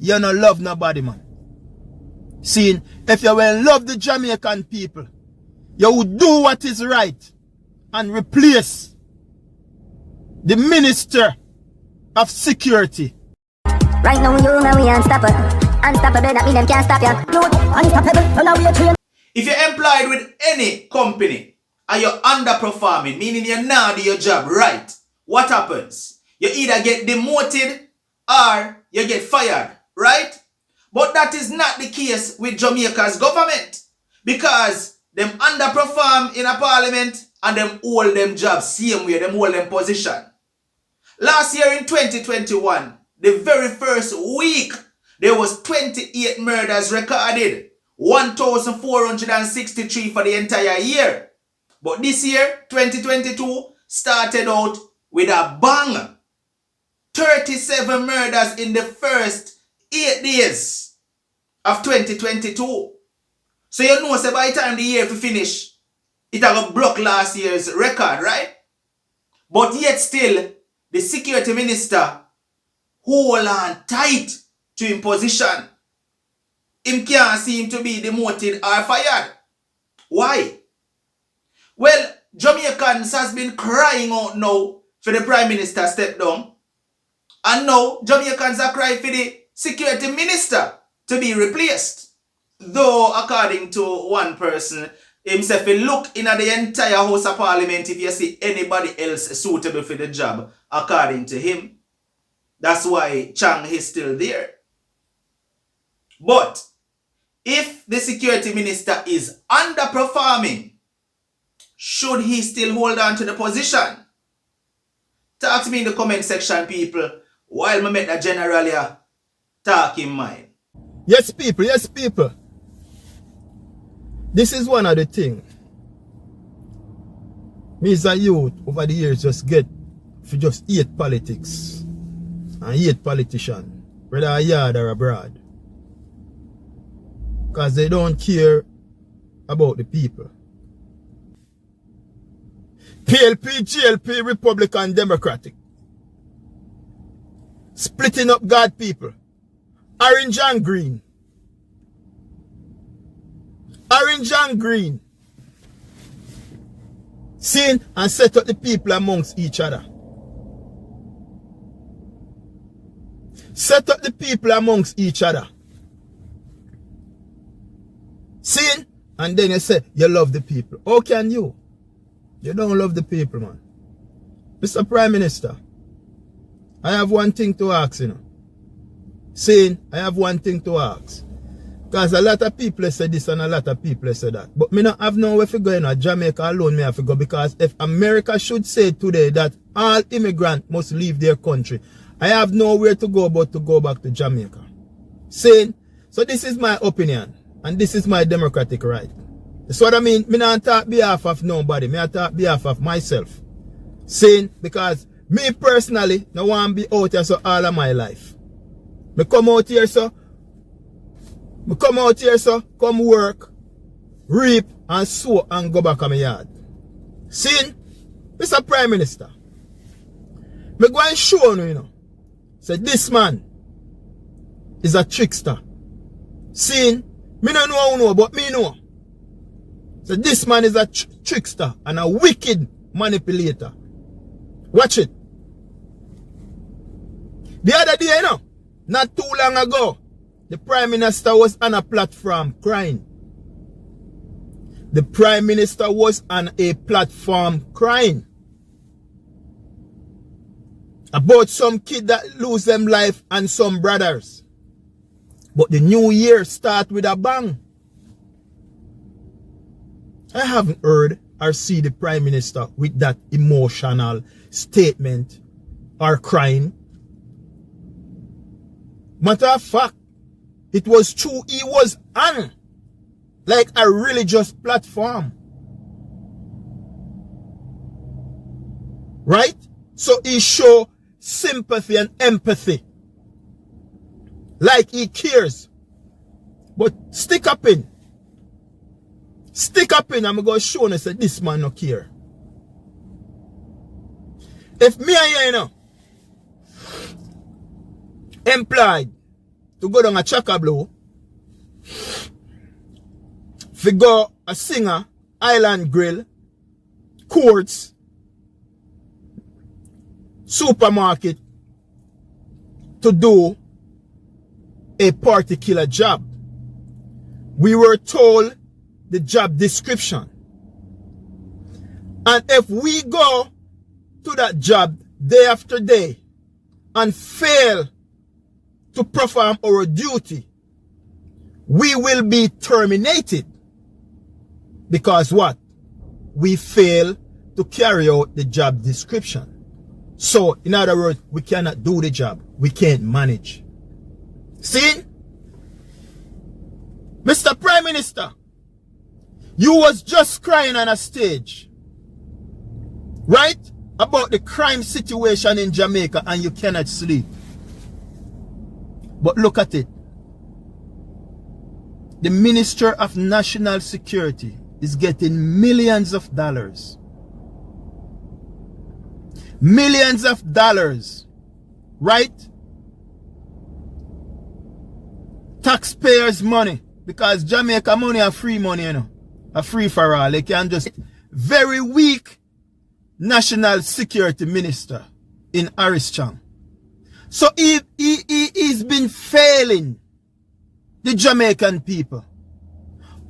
you don't love nobody, man. Seeing, if you will love the Jamaican people, you would do what is right and replace the Minister of Security. Right now, you know we unstoppable. Unstoppable, that mean them can't stop you. Unstoppable, now we are trained. If you're employed with any company and you're underperforming, meaning you're not doing your job right, what happens? You either get demoted or you get fired, right? But that is not the case with Jamaica's government, because them underperform in a parliament and them hold them jobs same way, them hold them position. Last year in 2021, the very first week, there was 28 murders recorded, 1,463 for the entire year. But this year, 2022, started out with a bang. 37 murders in the first 8 days of 2022. So you know, so by the time the year finish, it will block last year's record, right? But yet still, the security minister hold on tight to his position. Him can't seem to be demoted or fired. Why? Well, Jamaicans has been crying out now for the Prime Minister step down. And now Jamaicans are crying for the security minister to be replaced. Though, according to one person, himself will look in at the entire House of Parliament if you see anybody else suitable for the job, according to him. That's why Chang is still there. But if the security minister is underperforming, should he still hold on to the position? Talk to me in the comment section, people, while I make the general here talk in mind. Yes, people, yes, people. This is one of the things. Me as a youth over the years just get for just hate politics and hate politicians, whether a yard or abroad. Because they don't care about the people. PLP, GLP, Republican, Democratic. Splitting up God people. Orange and green. Orange and green. Seeing and set up the people amongst each other. Set up the people amongst each other. Seeing, and then you say you love the people. How can you? You don't love the people, man. Mr. Prime Minister, I have one thing to ask, you know. Saying, I have one thing to ask. Because a lot of people say this and a lot of people say that. But me not have nowhere to go, you know. Jamaica alone me have to go. Because if America should say today that all immigrants must leave their country, I have nowhere to go but to go back to Jamaica. Saying, so this is my opinion. And this is my democratic right. That's what I mean. Me not talk behalf of nobody. Me talk behalf of myself. Saying, because me personally, no want to be out here so all of my life. Me come out here so. Me come out here so. Come work, reap and sow and go back on my yard. Saying, Mr. Prime Minister, me go and show you, you know. Say this man is a trickster. Saying, me don't know who know, but me know. So this man is a trickster and a wicked manipulator. Watch it. The other day, you know, not too long ago, the Prime Minister was on a platform crying. The Prime Minister was on a platform crying. About some kid that lose them life and some brothers. But the new year start with a bang. I haven't heard or see the Prime Minister with that emotional statement or crying. Matter of fact, it was true, he was on like a religious platform. Right? So he show sympathy and empathy. Like he cares. But stick up in. Stick up in, I'm going to show you that this man no care. If me and you know, employed to go down a Chaka Blow, to go a Singer, Island Grill, Courts, Supermarket, to do a particular job. We were told the job description. And if we go to that job day after day and fail to perform our duty, we will be terminated. Because what? We fail to carry out the job description. So, in other words, we cannot do the job. We can't manage. See? Mr. Prime Minister, you was just crying on a stage, right? About the crime situation in Jamaica and you cannot sleep. But look at it. The Minister of National Security is getting millions of dollars. Millions of dollars, right? Taxpayers' money. Because Jamaica money are free money, you know. A free for all. They can just... Very weak National Security Minister in Harris Chang. So he's been failing the Jamaican people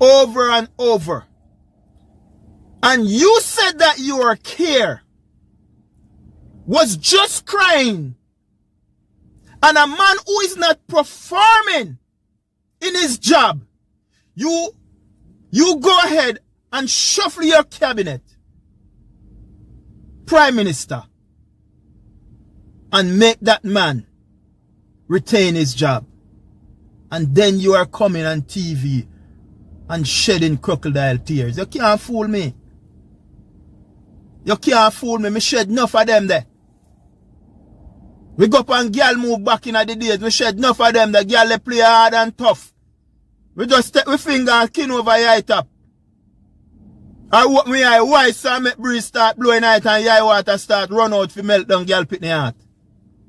over and over. And you said that your care was just crying. And a man who is not performing in his job, you go ahead and shuffle your cabinet, Prime Minister, and make that man retain his job. And then you are coming on TV and shedding crocodile tears. You can't fool me. You can't fool me. Me shed enough of them there. We go up and girl move back in the days. We shed enough of them. The girl they play hard and tough. We just take we finger and kin over your eye top. I walk me eye wide so I make breeze start blowing out and your eye water start run out for melt down girl pitney heart.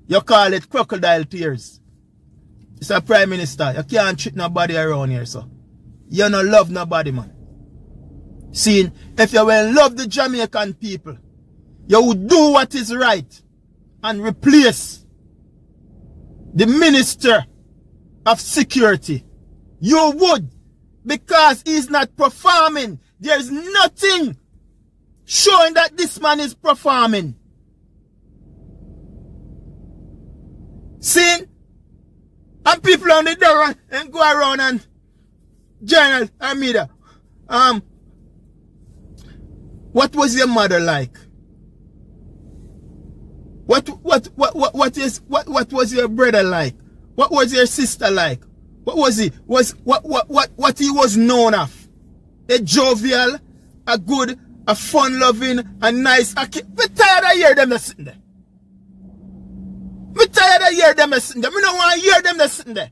You call it crocodile tears. It's a Prime Minister. You can't treat nobody around here, so. You don't love nobody, man. Seeing, if you will love the Jamaican people, you would do what is right and replace the Minister of Security. You would, because he's not performing. There's nothing showing that this man is performing. See? And people on the door and go around and journal and media. What was your mother like? What was your brother like? What was your sister like? What was he? What he was known of? A jovial, a good, a fun-loving, a nice. We're tired of hearing them sitting there. We're tired of hearing them sitting there. We don't want to hear them sitting there.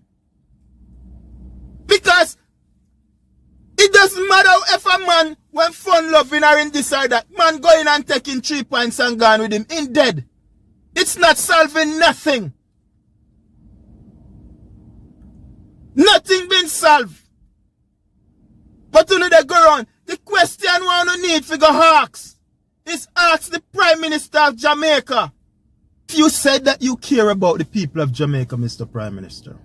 Because it doesn't matter if a man when fun-loving or in this or that, man going and taking 3 points and gone with him in dead. It's not solving nothing. Nothing been solved. But you know they go on. The question one who need to go ask is ask the Prime Minister of Jamaica. If you said that you care about the people of Jamaica, Mr. Prime Minister,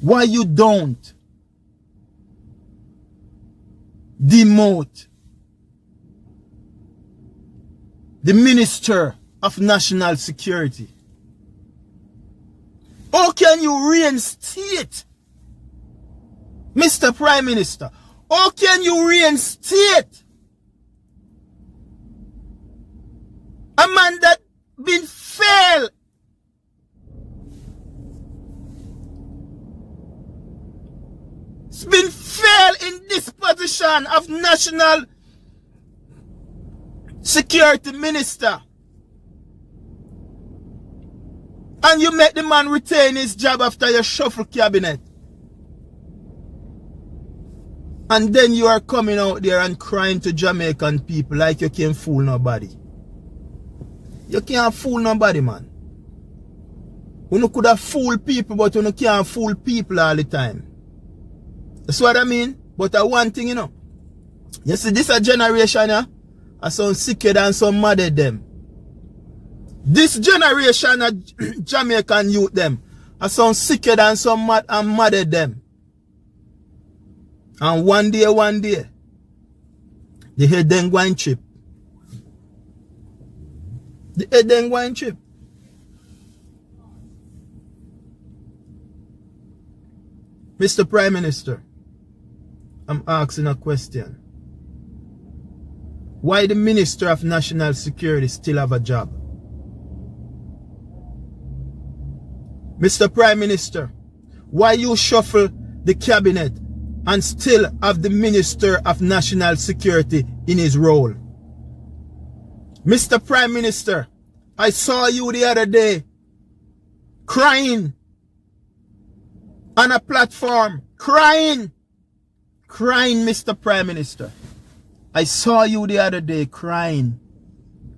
why you don't demote the Minister of National Security? How can you reinstate, Mr. Prime Minister? How can you reinstate a man that been failed? It's been failed in this position of National Security Minister. And you make the man retain his job after your shuffle cabinet. And then you are coming out there and crying to Jamaican people like you can't fool nobody. You can't fool nobody, man. You could have fooled people, but you can't fool people all the time. That's what I mean. But one thing, you know. You see, this a generation, yeah, are some sicker than some mad at them. This generation of Jamaican youth, them, are some sicker than some mad and mad at them. And one day, the head then going chip. The head then going chip. Mr. Prime Minister, I'm asking a question. Why the Minister of National Security still have a job? Mr. Prime Minister, why you shuffle the cabinet and still have the Minister of National Security in his role? Mr. Prime Minister, I saw you the other day crying on a platform. Crying, Mr. Prime Minister. I saw you the other day crying,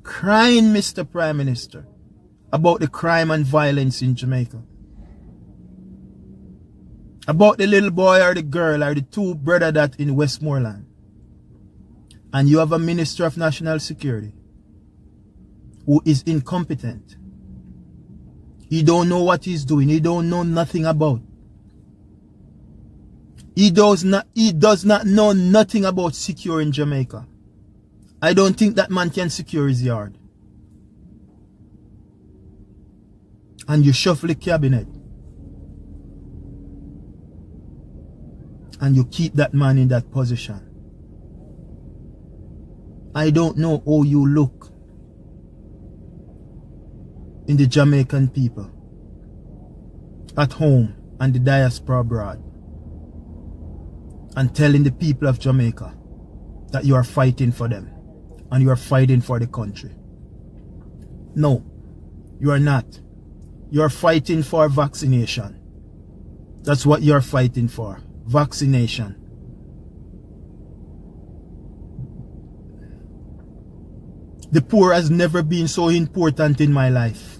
Mr. Prime Minister, about the crime and violence in Jamaica. About the little boy or the girl or the two brother that in Westmoreland. And you have a Minister of National Security who is incompetent. He don't know what he's doing. He don't know nothing about. He does not know nothing about securing Jamaica. I don't think that man can secure his yard. And you shuffle the cabinet. And you keep that man in that position. I don't know how you look in the Jamaican people at home and the diaspora abroad, and telling the people of Jamaica that you are fighting for them and you are fighting for the country. No, you are not. You are fighting for vaccination. That's what you are fighting for. Vaccination. The poor has never been so important in my life.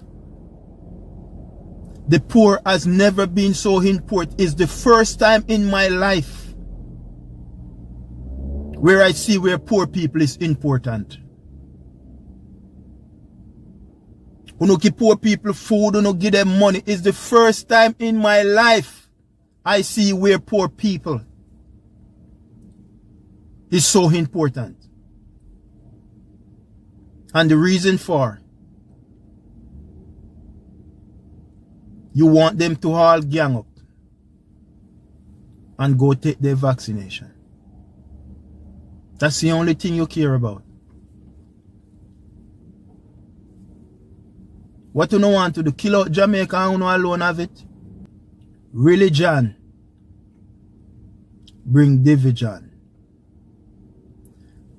The poor has never been so important. It's the first time in my life where I see where poor people is important. When you give poor people food, when you give them money, it's the first time in my life I see where poor people is so important. And the reason for, you want them to all gang up and go take their vaccination. That's the only thing you care about. What you don't want to do? Kill out Jamaica and you know alone have it? Religion bring division.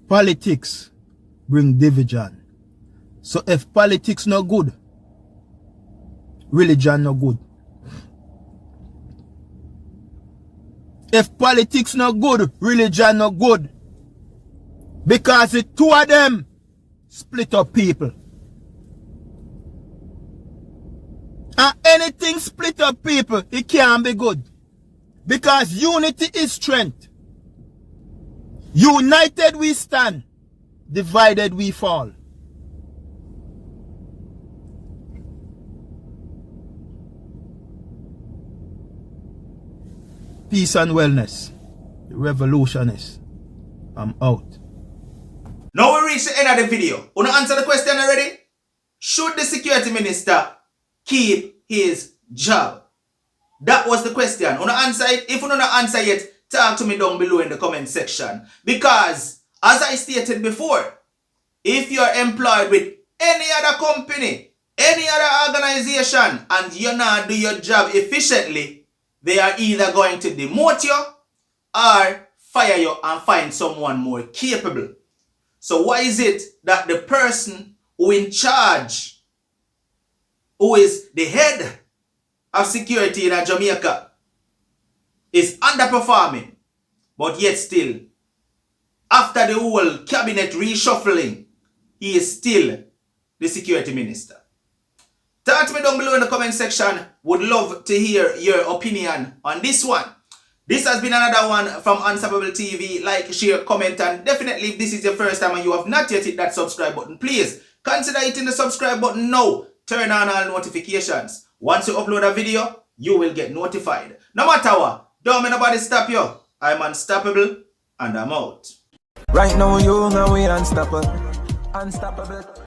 Politics bring division. So if politics no good, religion no good. If politics no good, religion no good. Because the two of them split up people. And anything split up people, it can't be good. Because unity is strength. United we stand, divided we fall. Peace and wellness. The revolutionist. I'm out. Now we reach the end of the video. Wanna answer the question already? Should the security minister keep his job? That was the question. Wanna answer it? If you don't answer yet, talk to me down below in the comment section. Because, as I stated before, if you are employed with any other company, any other organization, and you not do your job efficiently, they are either going to demote you or fire you and find someone more capable. So why is it that the person who in charge, who is the head of security in Jamaica, is underperforming, but yet still, after the whole cabinet reshuffling, he is still the security minister? Talk to me down below in the comment section. Would love to hear your opinion on this one. This has been another one from Unstoppable TV. Like, share, comment, and definitely if this is your first time and you have not yet hit that subscribe button, please consider hitting the subscribe button now. Turn on all notifications. Once you upload a video, you will get notified. No matter what, don't make nobody stop you. I'm unstoppable and I'm out. Right now, you know we unstoppable. Unstoppable.